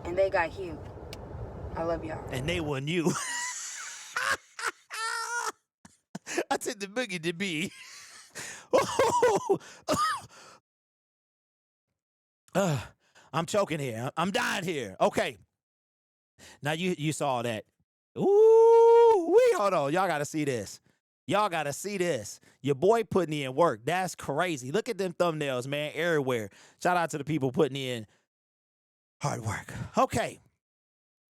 And they got healed. I love y'all. And they won you. I took the boogie to be. I'm choking here. I'm dying here. Okay. Now you saw that. Ooh, hold on. Y'all gotta see this. Y'all gotta see this. Your boy putting in work. That's crazy. Look at them thumbnails, man, everywhere. Shout out to the people putting in hard work. Okay.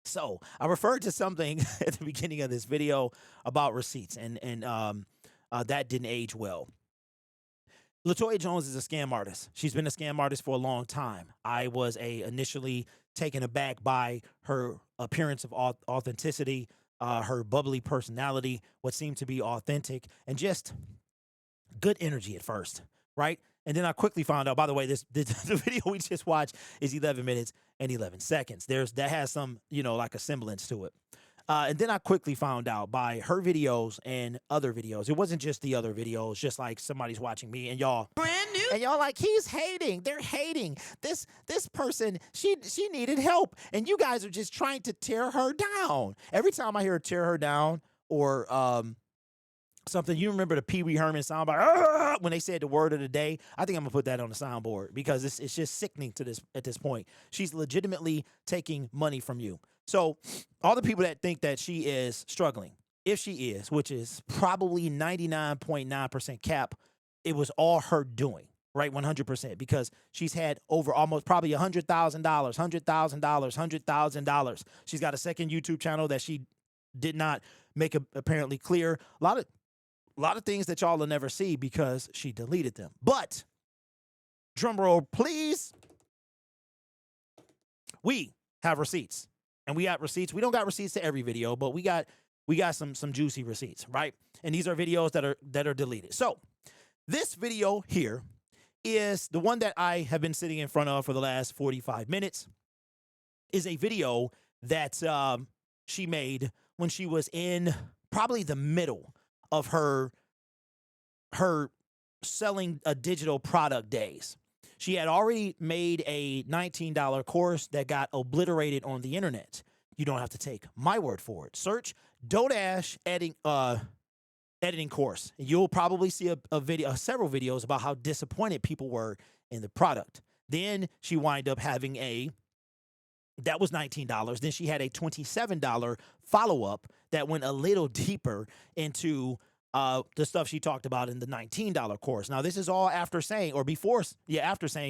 So I referred to something at the beginning of this video about receipts, and that didn't age well. LaToya Jones is a scam artist. She's been a scam artist for a long time. I was initially taken aback by her appearance of authenticity, her bubbly personality, what seemed to be authentic, and just good energy at first, right? And then I quickly found out, by the way, the video we just watched is 11 minutes and 11 seconds. That has some, like a semblance to it. And then I quickly found out by her videos and other videos. It wasn't just the other videos, just like somebody's watching me and y'all. Brand new. And y'all like, he's hating. They're hating. This person, she needed help. And you guys are just trying to tear her down. Every time I hear tear her down or something, you remember the Pee Wee Herman soundbite when they said the word of the day? I think I'm gonna put that on the soundboard because it's just sickening at this point. She's legitimately taking money from you. So all the people that think that she is struggling, if she is, which is probably 99.9% cap, it was all her doing, right? 100%, because she's had over almost probably $100,000. She's got a second YouTube channel that she did not make apparently clear. A lot of things that y'all will never see because she deleted them. But drum roll, please. We have receipts. And we got receipts. We don't got receipts to every video, but we got we got some juicy receipts, right? And these are videos that are deleted. So this video here is the one that I have been sitting in front of for the last 45 minutes. Is a video that she made when she was in probably the middle of her selling a digital product days. She had already made a $19 course that got obliterated on the internet. You don't have to take my word for it. Search DoDash editing course. You'll probably see several videos about how disappointed people were in the product. Then she wind up having that was $19. Then she had a $27 follow-up that went a little deeper into the stuff she talked about in the $19 course. Now, this is all after saying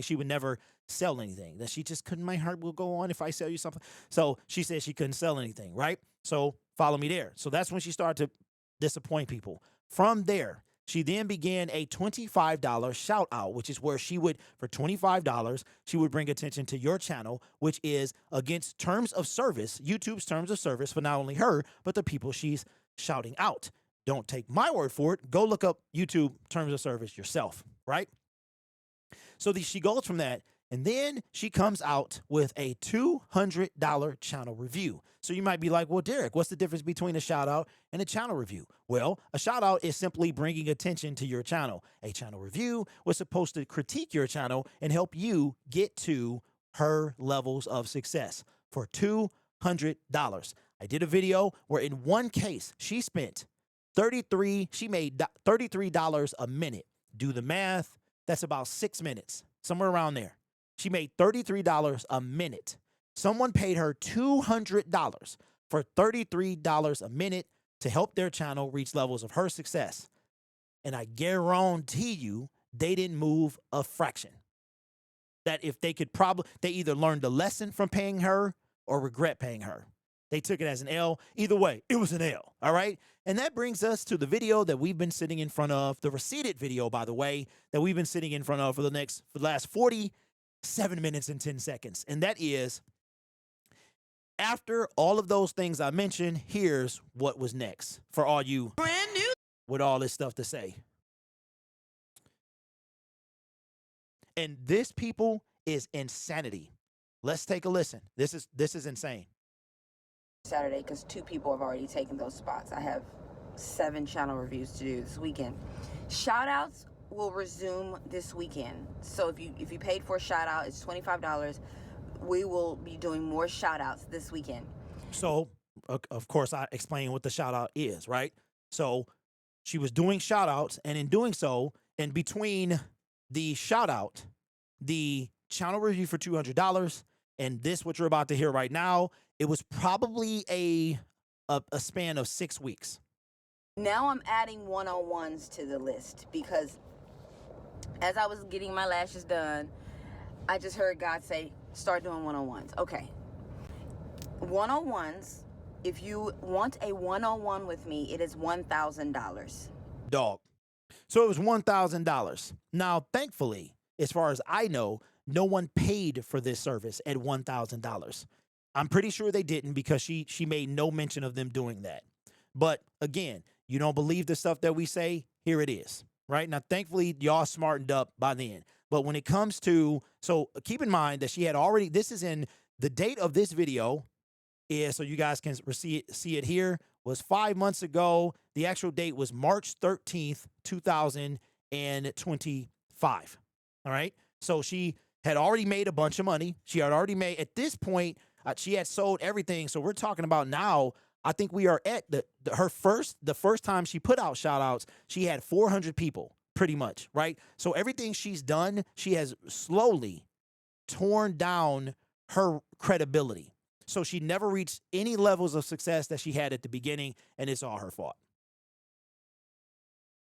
she would never sell anything, that she just couldn't, my heart will go on if I sell you something. So she said she couldn't sell anything, right? So follow me there. So that's when she started to disappoint people. From there, she then began a $25 shout out, which is where she would, for $25, she would bring attention to your channel, which is against terms of service, YouTube's terms of service for not only her, but the people she's shouting out. Don't take my word for it. Go look up YouTube terms of service yourself, right? So she goes from that, and then she comes out with a $200 channel review. So you might be like, well, Derek, what's the difference between a shout out and a channel review? Well, a shout out is simply bringing attention to your channel. A channel review was supposed to critique your channel and help you get to her levels of success for $200. I did a video where in one case she spent she made $33 a minute. Do the math. That's about 6 minutes, somewhere around there. She made $33 a minute. Someone paid her $200 for $33 a minute to help their channel reach levels of her success. And I guarantee you, they didn't move a fraction. That if they could they either learned the lesson from paying her or regret paying her. They took it as an L. Either way, it was an L, all right? And that brings us to the video that we've been sitting in front of, the receipted video, by the way, that we've been sitting in front of for the last 47 minutes and 10 seconds. And that is, after all of those things I mentioned, here's what was next for all you brand new with all this stuff to say. And this, people, is insanity. Let's take a listen. This is insane. Saturday, because 2 people have already taken those spots. I have 7 channel reviews to do this weekend. Shout outs will resume this weekend. So if you paid for a shout out, it's $25. We will be doing more shout outs this weekend. So of course I explained what the shout out is, right? So she was doing shout outs, and in doing so, in between the shout out, the channel review for $200, and this, what you're about to hear right now, it was probably a span of 6 weeks. Now I'm adding 101s to the list, because as I was getting my lashes done, I just heard God say, start doing 101s. Okay. 101s, if you want a 101 with me, it is $1,000. Dog. So it was $1,000. Now, thankfully, as far as I know, no one paid for this service at $1,000. I'm pretty sure they didn't, because she made no mention of them doing that. But again, you don't believe the stuff that we say, here it is, right? Now, thankfully, y'all smartened up by then. But when it comes to, so keep in mind that she had already, this is in the date of this video is, so you guys can see it here, was 5 months ago. The actual date was March 13th, 2025. All right. So she had already made a bunch of money. She had already made, at this point, she had sold everything. So we're talking about now, I think we are at the first time she put out shout outs, she had 400 people pretty much, right? So everything she's done, she has slowly torn down her credibility. So she never reached any levels of success that she had at the beginning, and it's all her fault.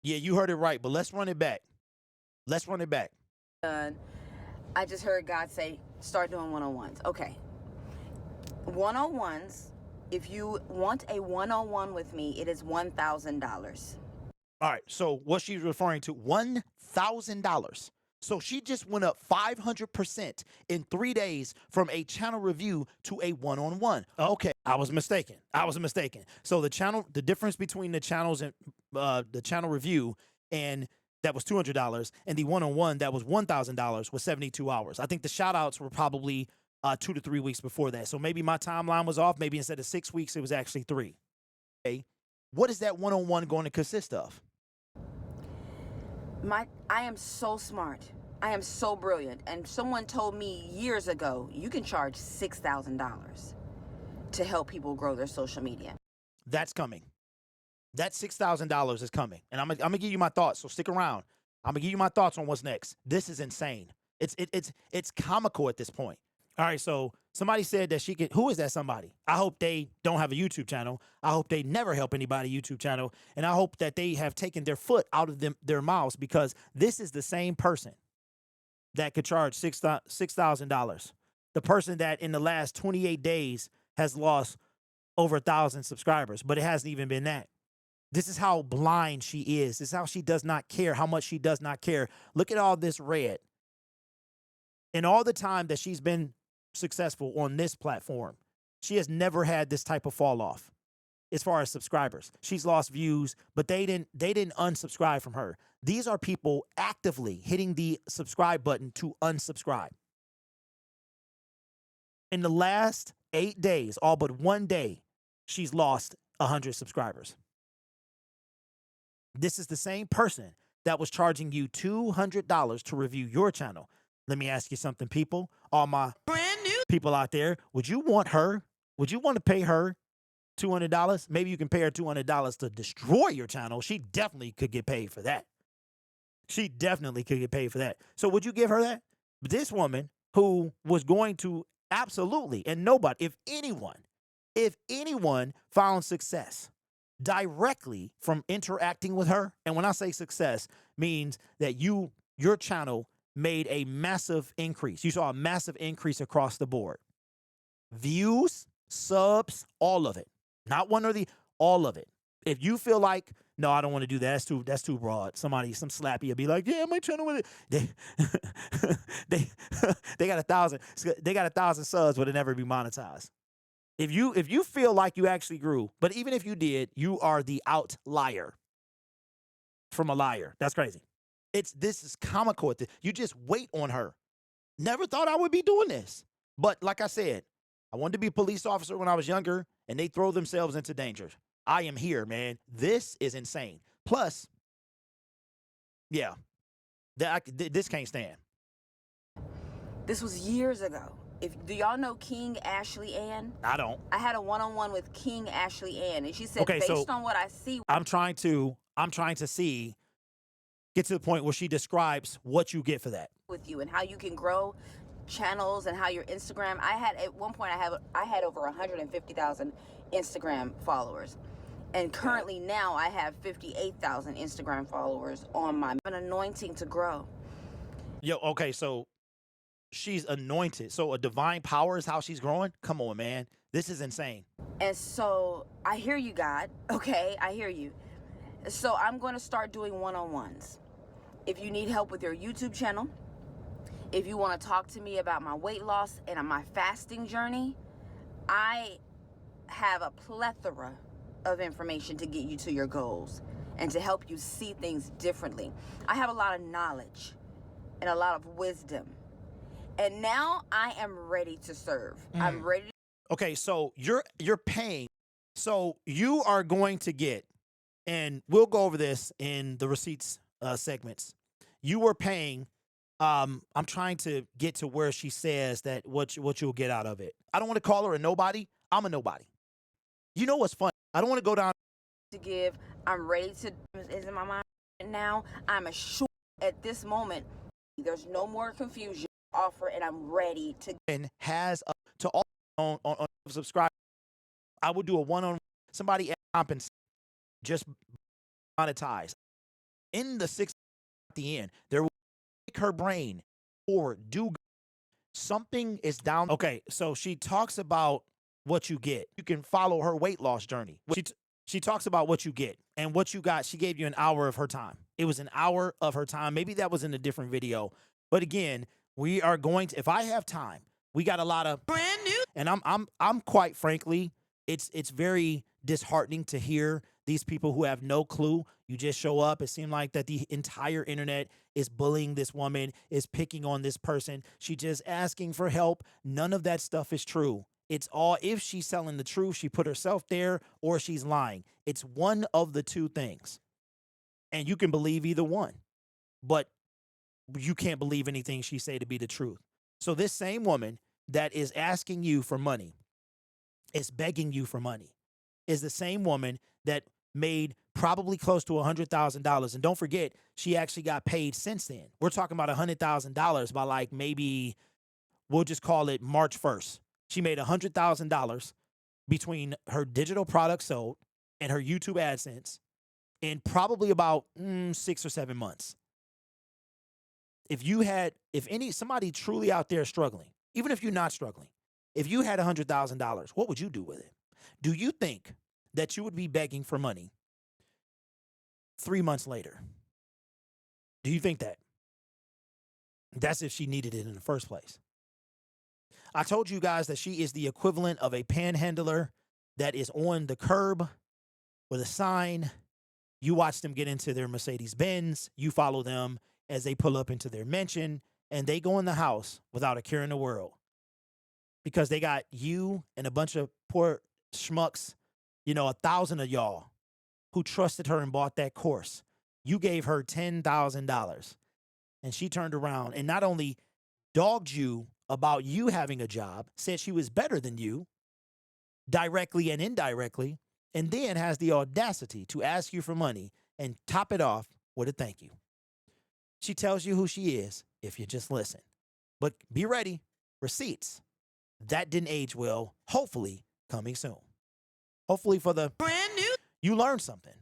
Yeah, you heard it right, but let's run it back. Let's run it back. I just heard God say, start doing 101s. Okay. 101s, if you want a 101 with me, it is $1,000. All right, so what she's referring to, $1,000. So she just went up 500% in 3 days from a channel review to a one-on-one. Okay, I was mistaken. So the difference between the channels and the channel review and that was $200 and the one-on-one that was $1,000 was 72 hours. I think the shout outs were probably 2 to 3 weeks before that. So maybe my timeline was off. Maybe instead of 6 weeks, it was actually 3. Okay. What is that one-on-one going to consist of? I am so smart. I am so brilliant. And someone told me years ago, you can charge $6,000 to help people grow their social media. That's coming. That $6,000 is coming. And I'm gonna give you my thoughts, so stick around. I'm gonna give you my thoughts on what's next. This is insane. It's comical at this point. All right, so somebody said that she could. Who is that somebody? I hope they don't have a YouTube channel. I hope they never help anybody YouTube channel. And I hope that they have taken their foot out of their mouths, because this is the same person that could charge $6,000. The person that in the last 28 days has lost over 1,000 subscribers, but it hasn't even been that. This is how blind she is. This is how she does not care, how much she does not care. Look at all this red. In all the time that she's been successful on this platform, she has never had this type of fall off as far as subscribers. She's lost views, but they didn't unsubscribe from her. These are people actively hitting the subscribe button to unsubscribe. In the last 8 days, all but 1 day, she's lost 100 subscribers. This is the same person that was charging you $200 to review your channel. Let me ask you something, people. All my brand new people out there, would you want to pay her $200? Maybe you can pay her $200 to destroy your channel. She definitely could get paid for that. So would you give her that? This woman who was going to absolutely, and nobody, if anyone found success directly from interacting with her, and when I say success, means that your channel made a massive increase. You saw a massive increase across the board. Views, subs, all of it. Not one or the, all of it. If you feel like, no, I don't want to do that, that's too broad. Some slappy will be like, yeah, my channel with it. They got 1,000 subs, but it never be monetized. If you feel like you actually grew, but even if you did, you are the outlier from a liar. That's crazy. This is comical. You just wait on her. Never thought I would be doing this. But like I said, I wanted to be a police officer when I was younger, and they throw themselves into danger. I am here, man. This is insane. Plus, yeah, this can't stand. This was years ago. Do y'all know King Ashley Ann? I don't. I had a one-on-one with King Ashley Ann, and she said, okay, based on what I see, I'm trying to get to the point where she describes what you get for that with you and how you can grow channels and how your Instagram. At one point I had over 150,000 Instagram followers, and currently now I have 58,000 Instagram followers on my anointing to grow. Yo, okay, so she's anointed. So a divine power is how she's growing? Come on, man. This is insane. And so I hear you, God. Okay, I hear you. So I'm going to start doing one-on-ones. If you need help with your YouTube channel, if you want to talk to me about my weight loss and my fasting journey, I have a plethora of information to get you to your goals and to help you see things differently. I have a lot of knowledge and a lot of wisdom. And now I am ready to serve. I'm ready. Okay, so you're paying. So you are going to get, and we'll go over this in the receipts segments. You were paying. I'm trying to get to where she says that what you'll get out of it. I don't want to call her a nobody. I'm a nobody. You know what's funny? I don't want to go down to give. I'm ready to. Is in my mind now. I'm assured at this moment. There's no more confusion. Offer, and I'm ready to. And has to all on subscribe. I would do a one-on somebody compensate, just monetize. In the 6 at the end, there will make her brain or do something is down. Okay, so she talks about what you get. You can follow her weight loss journey. She talks about what you get and what you got. She gave you an hour of her time. It was an hour of her time. Maybe that was in a different video, But again, we are going to, if I have time, we got a lot of Brand new. and I'm quite frankly, it's very disheartening to hear these people who have no clue. You just show up. It seemed like that the entire internet is bullying this woman, is picking on this person. She just asking for help. None of that stuff is true. It's all, if she's telling the truth, she put herself there, or she's lying. It's one of the two things. And you can believe either one. But you can't believe anything she say to be the truth. So this same woman that is asking you for money, is begging you for money, is the same woman that made probably close to $100,000. And don't forget, she actually got paid since then. We're talking about $100,000 by like maybe, we'll just call it March 1st. She made $100,000 between her digital products sold and her YouTube AdSense in probably about 6 or 7 months. If somebody truly out there struggling, even if you're not struggling, if you had $100,000, what would you do with it? Do you think that you would be begging for money 3 months later? Do you think that? That's if she needed it in the first place. I told you guys that she is the equivalent of a panhandler that is on the curb with a sign. You watch them get into their Mercedes Benz. You follow them as they pull up into their mansion, and they go in the house without a care in the world because they got you and a bunch of poor schmucks, 1,000 of y'all who trusted her and bought that course. You gave her $10,000, and she turned around and not only dogged you about you having a job, said she was better than you directly and indirectly, and then has the audacity to ask you for money and top it off with a thank you. She tells you who she is if you just listen. But be ready. Receipts. That didn't age well. Hopefully coming soon. Hopefully for the Brand new. you learned something.